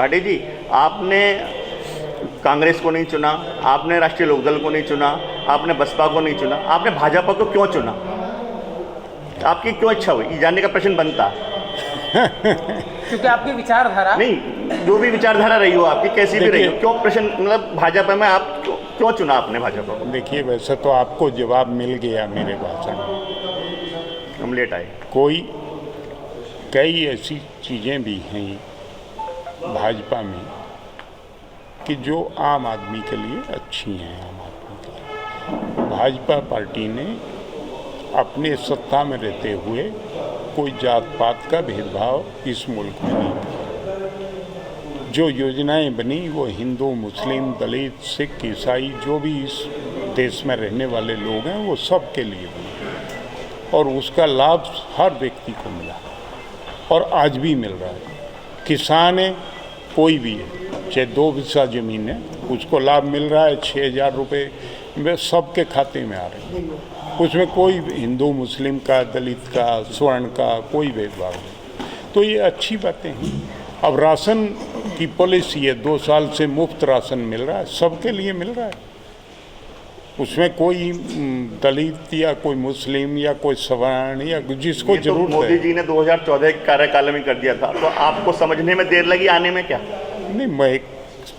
पाटिल जी, आपने कांग्रेस को नहीं चुना, आपने राष्ट्रीय लोकदल को नहीं चुना, आपने बसपा को नहीं चुना, आपने भाजपा को क्यों चुना? आपकी क्यों इच्छा हुई? ये जानने का प्रश्न बनता। क्योंकि आपकी विचारधारा नहीं, जो भी विचारधारा रही हो आपकी, कैसी भी रही हो, क्यों प्रश्न, मतलब भाजपा में आप क्यों चुना आपने भाजपा को? देखिए, वैसे तो आपको जवाब मिल गया मेरे भाषण में, हम लेट आए। कई ऐसी चीज़ें भी हैं भाजपा में कि जो आम आदमी के लिए अच्छी हैं। आम आदमी के लिए भाजपा पार्टी ने अपने सत्ता में रहते हुए कोई जात पात का भेदभाव इस मुल्क में नहीं किया। जो योजनाएं बनी वो हिंदू, मुस्लिम, दलित, सिख, ईसाई, जो भी इस देश में रहने वाले लोग हैं वो सब के लिए बनी और उसका लाभ हर व्यक्ति को मिला और आज भी मिल रहा है। किसान है, कोई भी है, चाहे 2 बिस्सा ज़मीन है, उसको लाभ मिल रहा है। 6,000 रुपये वे सबके खाते में आ रहे हैं। उसमें कोई हिंदू, मुस्लिम का, दलित का, स्वर्ण का कोई भेदभाव नहीं। तो ये अच्छी बातें हैं। अब राशन की पॉलिसी है, 2 साल से मुफ्त राशन मिल रहा है, सबके लिए मिल रहा है। उसमें कोई दलित या कोई मुस्लिम या कोई सवर्ण या जिसको जरूरत है। मोदी जी ने 2014 के कार्यकाल में कर दिया था, तो आपको समझने में देर लगी, आने में क्या? नहीं,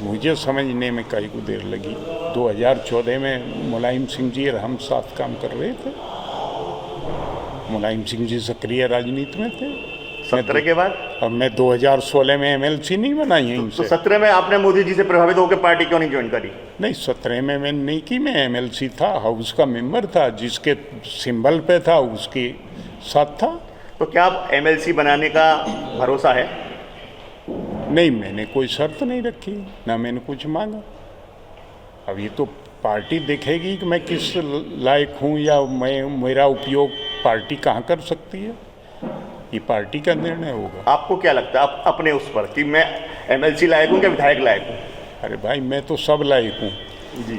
मुझे समझने में कई को देर लगी। 2014 में मुलायम सिंह जी और हम साथ काम कर रहे थे। मुलायम सिंह जी सक्रिय राजनीति में थे। 17 के बाद? अब मैं 2016 में MLC नहीं बनाई है इनसे। तो 17 में आपने मोदी जी से प्रभावित होकर पार्टी क्यों नहीं ज्वाइन करी? नहीं, 17 में मैंने नहीं की। मैं MLC था, हाउस का मेंबर था, जिसके सिंबल पे था उसके साथ था। तो क्या आप MLC बनाने का भरोसा है? नहीं, मैंने कोई शर्त नहीं रखी, ना मैंने कुछ मांगा। अब ये तो पार्टी देखेगी कि मैं किस लायक हूँ या मेरा उपयोग पार्टी कहाँ कर सकती है। ये पार्टी का निर्णय होगा। आपको क्या लगता है आप अपने उस पर कि मैं MLC लायक हूँ या विधायक लायक हूँ? अरे भाई, मैं तो सब लायक हूँ जी।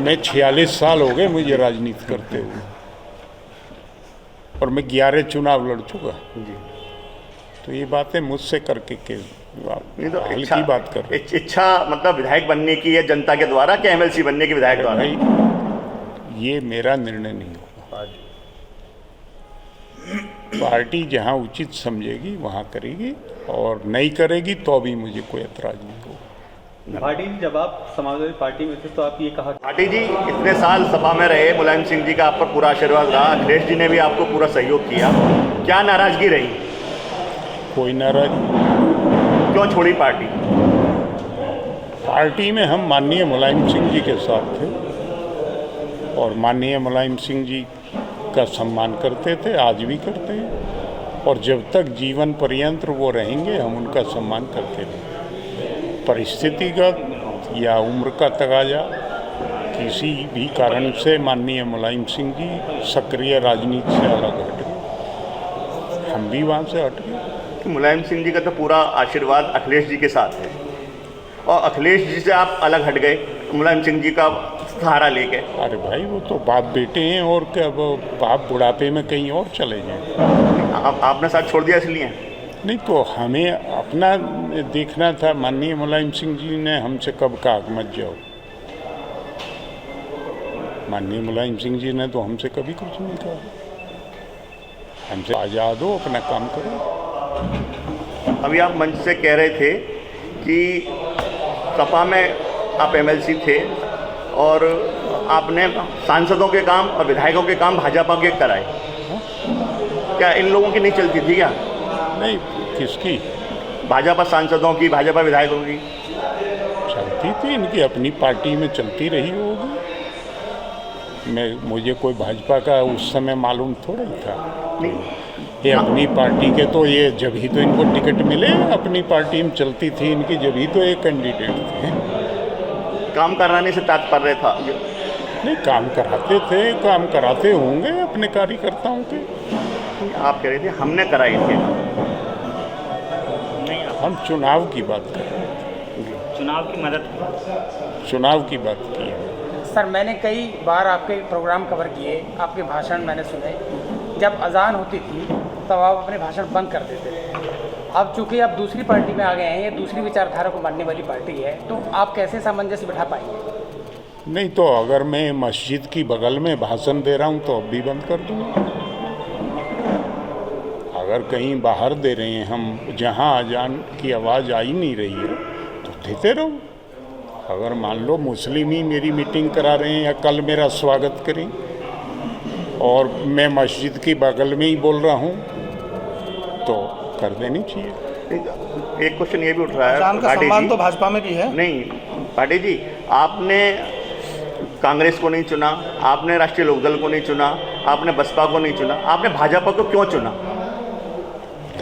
मैं 46 साल हो गए मुझे राजनीति करते हुए और मैं 11 चुनाव लड़ चुका जी। तो ये बातें मुझसे करके के नहीं तो हल्की बात कर रहे। इच्छा मतलब विधायक बनने की है जनता के द्वारा, क्या MLC बनने की विधायक द्वारा? भाई, ये मेरा निर्णय नहीं होगा। पार्टी जहाँ उचित समझेगी वहाँ करेगी और नहीं करेगी तो भी मुझे कोई ऐतराज नहीं होगा। पाटिल, जब आप समाजवादी पार्टी में थे तो आप ये कहा। पाटिल जी, इतने साल सपा में रहे, मुलायम सिंह जी का आप पर पूरा आशीर्वाद रहा, अखिलेश जी ने भी आपको पूरा सहयोग किया, क्या नाराजगी रही? कोई नाराजगी। क्यों छोड़ी पार्टी? पार्टी में हम माननीय मुलायम सिंह जी के साथ थे और माननीय मुलायम सिंह जी का सम्मान करते थे, आज भी करते हैं और जब तक जीवन पर्यंत वो रहेंगे हम उनका सम्मान करते रहेंगे। परिस्थितिगत या उम्र का तकाजा किसी भी कारण से माननीय मुलायम सिंह जी सक्रिय राजनीति से अलग हट गए, हम भी वहाँ से हट गए। मुलायम सिंह जी का तो पूरा आशीर्वाद अखिलेश जी के साथ है और अखिलेश जी से आप अलग हट गए मुलायम सिंह जी का सहारा लेके। अरे भाई, वो तो बाप बेटे हैं और क्या, वो बाप बुढ़ापे में कहीं और चले जाएं। आपने साथ छोड़ दिया इसलिए? नहीं, तो हमें अपना देखना था। माननीय मुलायम सिंह जी ने हमसे कब कहा कि मत जाओ? माननीय मुलायम सिंह जी ने तो हमसे कभी कुछ नहीं कहा। हमसे आज़ाद हो, अपना काम करो। अभी आप मंच से कह रहे थे कि सपा में आप MLC थे और आपने सांसदों के काम और विधायकों के काम भाजपा के कराए। क्या इन लोगों की नहीं चलती थी क्या? नहीं, किसकी? भाजपा सांसदों की, भाजपा विधायकों की चलती थी, इनकी अपनी पार्टी में चलती रही होगी। मुझे कोई भाजपा का उस समय मालूम थोड़ा ही था। नहीं, ये अपनी पार्टी के तो ये जब ही तो इनको टिकट मिले, अपनी पार्टी में चलती थी इनकी, जब ही तो एक कैंडिडेट थे। काम कराने से तात्पर्य था? नहीं, काम कराते थे, काम कराते होंगे अपने कार्यकर्ताओं के। आप कह रहे थे हमने कराई थी। हम चुनाव की बात कर रहे थे। चुनाव की मदद। चुनाव की बात की है। सर, मैंने कई बार आपके प्रोग्राम कवर किए, आपके भाषण मैंने सुने। जब अजान होती थी तब आप अपने भाषण बंद कर देते थे अब चूंकि आप दूसरी पार्टी में आ गए हैं, ये दूसरी विचारधारा को मानने वाली पार्टी है, तो आप कैसे सामंजस्य बिठा पाएंगे? नहीं तो अगर मैं मस्जिद की बगल में भाषण दे रहा हूँ तो अब भी बंद कर दूँगा। अगर कहीं बाहर दे रहे हैं हम, जहाँ अजान की आवाज़ आ ही नहीं रही है तो देते रहो। अगर मान लो मुस्लिम ही मेरी मीटिंग करा रहे हैं या कल मेरा स्वागत करें और मैं मस्जिद की बगल में ही बोल रहा हूँ तो कर देनी चाहिए। एक क्वेश्चन ये भी उठ रहा है अजान का पाटिल सम्मान जी, तो भाजपा में भी है। नहीं पाटिल जी, आपने कांग्रेस को नहीं चुना, आपने राष्ट्रीय लोकदल को नहीं चुना, आपने बसपा को नहीं चुना, आपने भाजपा को क्यों चुना?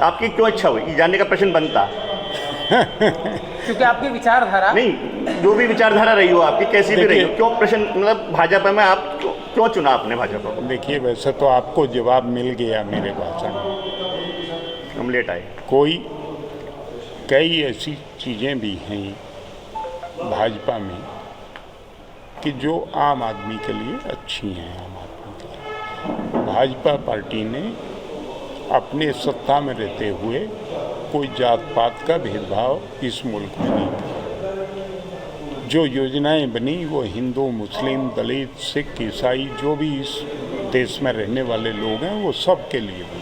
आपकी क्यों इच्छा हुई? ये जानने का प्रश्न बनता। क्योंकि आपकी विचारधारा नहीं, जो भी विचारधारा रही हो आपकी, कैसी भी रही हो, क्यों प्रश्न, मतलब भाजपा में आप क्यों चुना आपने भाजपा को? देखिए, वैसे तो आपको जवाब मिल गया मेरे भाषण में, हम लेट आए। कई ऐसी चीज़ें भी हैं भाजपा में कि जो आम आदमी के लिए अच्छी हैं। आम आदमी के लिए भाजपा पार्टी ने अपने सत्ता में रहते हुए कोई जात पात का भेदभाव इस मुल्क में नहीं किया। जो योजनाएं बनी वो हिंदू, मुस्लिम, दलित, सिख, ईसाई, जो भी इस देश में रहने वाले लोग हैं वो सब के लिए बनी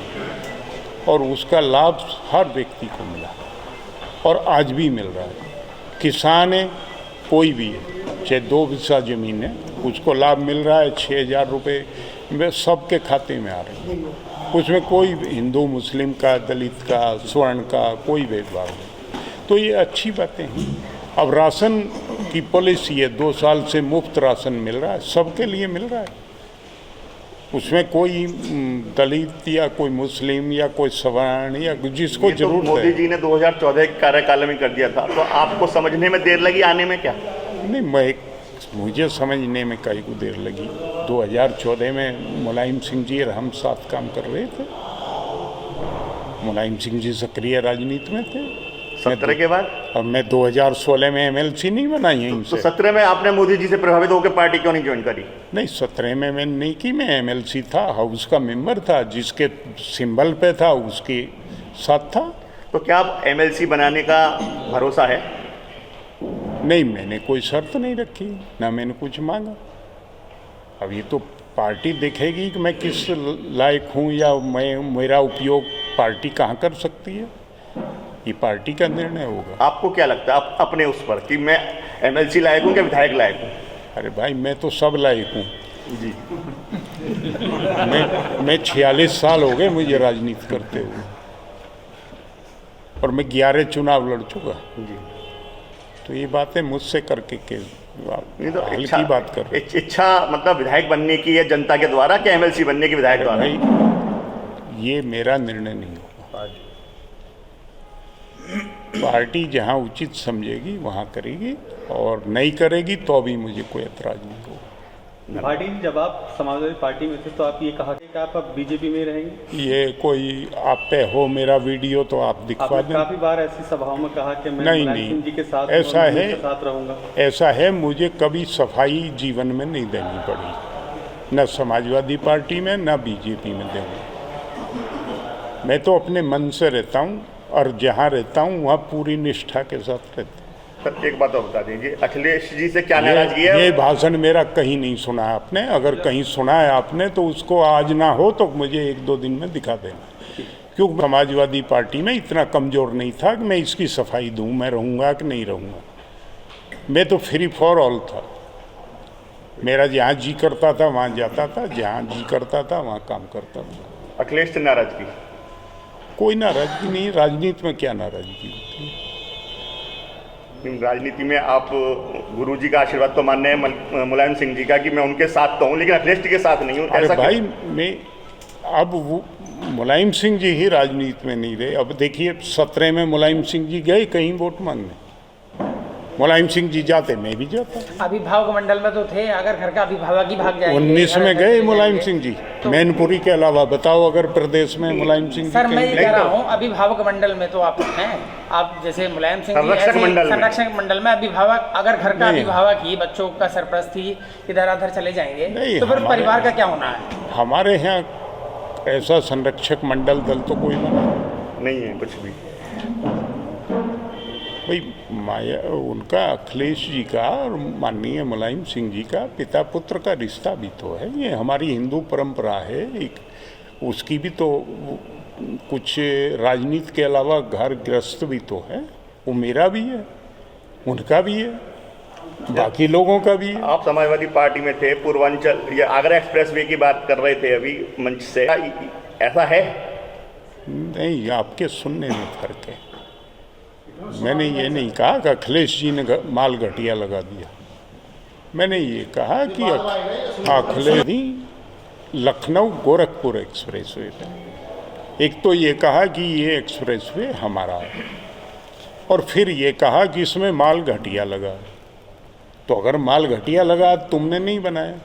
और उसका लाभ हर व्यक्ति को मिला और आज भी मिल रहा है। किसान है, कोई भी है, चाहे 2 बिस्सा ज़मीन है, उसको लाभ मिल रहा है। 6,000 रुपये वे सबके खाते में आ रहे हैं। उसमें कोई हिंदू, मुस्लिम का, दलित का, स्वर्ण का कोई भेदभाव नहीं। तो ये अच्छी बातें हैं। अब राशन की पॉलिसी है, 2 साल से मुफ्त राशन मिल रहा है, सबके लिए मिल रहा है। उसमें कोई दलित या कोई मुस्लिम या कोई सवर्ण या जिसको जरूरत है। मोदी जी ने 2014 के कार्यकाल में कर दिया था, तो आपको समझने में देर लगी, आने में क्या? नहीं, मुझे समझने में कई को देर लगी। 2014 में मुलायम सिंह जी और हम साथ काम कर रहे थे। मुलायम सिंह जी सक्रिय राजनीति में थे। 17 के बाद? अब मैं 2016 में MLC नहीं बना यहीं तो से। 17 में आपने मोदी जी से प्रभावित होकर पार्टी क्यों नहीं ज्वाइन करी? नहीं, 17 में मैंने नहीं की। मैं MLC था, हाउस का मेंबर था, जिसके सिंबल पे था उसके साथ था। तो क्या आप MLC बनाने का भरोसा है? नहीं, मैंने कोई शर्त नहीं रखी, ना मैंने कुछ मांगा। अब ये तो पार्टी देखेगी कि मैं किस लायक हूँ या मेरा उपयोग पार्टी कहाँ कर सकती है, ये पार्टी का निर्णय होगा। आपको क्या लगता है आप अपने उस पर कि मैं MLC लायक हूँ क्या विधायक लायक हूँ? अरे भाई, मैं तो सब लायक हूँ जी। मैं 46 साल हो गए मुझे राजनीति करते हुए और मैं 11 चुनाव लड़ चुका जी। तो ये बातें मुझसे करके नहीं तो हल्की बात कर रहे। इच्छा मतलब विधायक बनने की है जनता के द्वारा क्या MLC बनने की विधायक द्वारा? भाई, ये मेरा निर्णय नहीं होगा। पार्टी जहाँ उचित समझेगी वहाँ करेगी और नहीं करेगी तो भी मुझे कोई ऐतराज नहीं होगा। भाटी, जब आप समाजवादी पार्टी में थे तो आप ये कहा कि आप अब बीजेपी में रहेंगे? ये कोई आप पे हो मेरा वीडियो तो आप दिखवा आपने दें। काफी बार ऐसी सभाओं में कहा कि मैं नहीं, मुलायम सिंह जी के साथ ऐसा है, साथ रहूंगा। ऐसा है, मुझे कभी सफाई जीवन में नहीं देनी पड़ी, न समाजवादी पार्टी में न बीजेपी में देनी। मैं तो अपने मन से रहता हूँ और जहाँ रहता हूँ वहाँ पूरी निष्ठा के साथ रहता हूँ। सर एक बात और बता दीजिए, अखिलेश जी से क्या नाराजगी है? ये भाषण मेरा कहीं नहीं सुना है आपने। अगर कहीं सुना है आपने तो उसको आज ना हो तो मुझे 1-2 दिन में दिखा देना। क्योंकि समाजवादी पार्टी में इतना कमज़ोर नहीं था कि मैं इसकी सफाई दूं, मैं रहूँगा कि नहीं रहूँगा। मैं तो फ्री फॉर ऑल था। मेरा जहाँ जी करता था वहाँ जाता था, जहाँ जी करता था वहाँ काम करता था। अखिलेश से नाराजगी? कोई नाराजगी नहीं। राजनीति में क्या नाराजगी होती है? राजनीति में आप गुरुजी का आशीर्वाद तो मानने हैं मुलायम सिंह जी का कि मैं उनके साथ तो हूँ लेकिन अखिलेश जी के साथ नहीं हूँ। अरे भाई, मैं अब वो मुलायम सिंह जी ही राजनीति में नहीं रहे। अब देखिए, 17 में मुलायम सिंह जी गए कहीं वोट मांगने, मुलायम सिंह जी जाते मैं भी जाता। अभिभावक मंडल में तो थे, अगर घर का अभिभावक ही भाग जाएंगे। 19 में गए मुलायम सिंह जी, मैनपुरी के अलावा बताओ अगर प्रदेश में मुलायम सिंह जी सर मैं ये कहीं कह रहा हूँ, अभिभावक मंडल में तो आप हैं। आप जैसे मुलायम सिंह जी संरक्षक मंडल में अभिभावक, अगर घर का अभिभावक ही बच्चों का सरपरस्त ही इधर उधर चले जाएंगे तो फिर परिवार का क्या होना है? हमारे यहाँ ऐसा संरक्षक मंडल दल तो कोई बना नहीं है कुछ भी। भाई उनका अखिलेश जी का और माननीय मुलायम सिंह जी का पिता पुत्र का रिश्ता भी तो है, ये हमारी हिंदू परंपरा है। एक उसकी भी तो कुछ राजनीति के अलावा घर गृहस्थ भी तो है, वो मेरा भी है, उनका भी है, बाकी लोगों का भी है। आप समाजवादी पार्टी में थे, पूर्वांचल या आगरा एक्सप्रेसवे की बात कर रहे थे अभी मंच से, ऐसा है? नहीं, आपके सुनने में फर्क है। मैंने ये नहीं कहा कि अखिलेश जी ने माल घटिया लगा दिया। मैंने ये कहा कि अखिलेश जी लखनऊ गोरखपुर एक्सप्रेसवे पे, एक तो ये कहा कि ये एक्सप्रेसवे हमारा है, और फिर ये कहा कि इसमें माल घटिया लगा। तो अगर माल घटिया लगा तुमने नहीं बनाया,